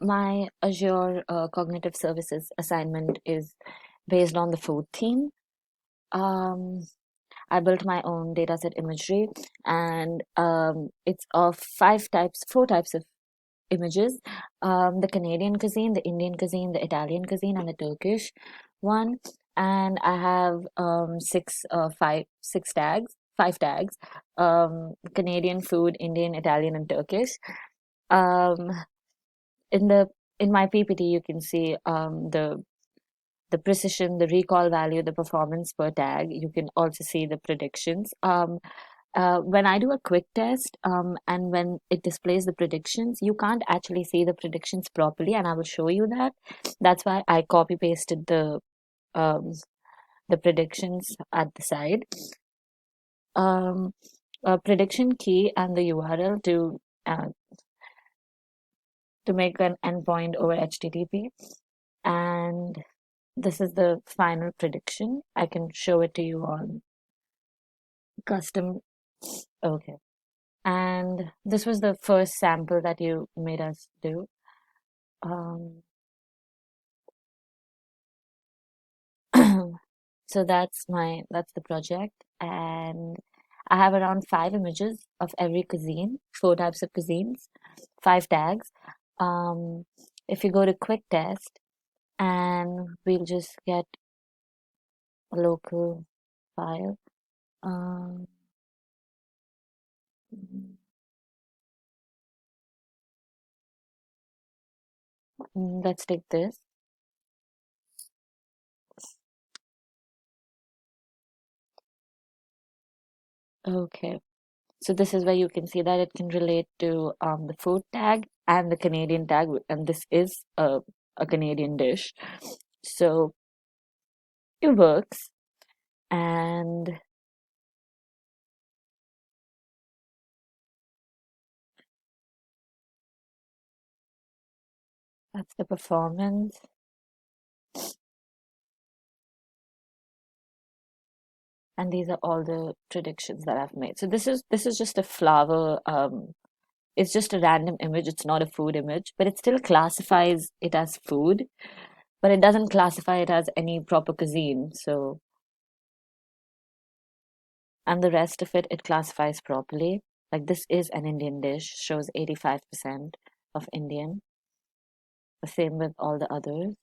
My Azure Cognitive Services assignment is based on the food theme. Um, I built my own dataset imagery, and it's of four types of images: the Canadian cuisine, the Indian cuisine, the Italian cuisine, and the Turkish one. And I have six tags, five tags: Canadian food, Indian, Italian, and Turkish. Um, in the in my PPT, you can see the precision, the recall value, the performance per tag. You can also see the predictions. When I do a quick test, and when it displays the predictions, you can't actually see the predictions properly, and I will show you that. That's why I copy pasted um, the predictions at the side. Um, a prediction key and the URL to make an endpoint over HTTP, and this is the final prediction. I can show it to you on custom. Okay. And this was the first sample that you made us do. Um, so that's the project, and I have around five images of every cuisine, four types of cuisines, five tags. Um, if you go to quick test, and we'll just get a local file. Um, let's take this. Okay. So this is where you can see that it can relate to the food tag and the Canadian tag, and this is a Canadian dish. So it works, and that's the performance. And these are all the predictions that I've made. So this is just a flower. It's just a random image. It's not a food image, but it still classifies it as food, but it doesn't classify it as any proper cuisine. So, and the rest of it classifies properly. Like this is an Indian dish, shows 85% of Indian. The same with all the others.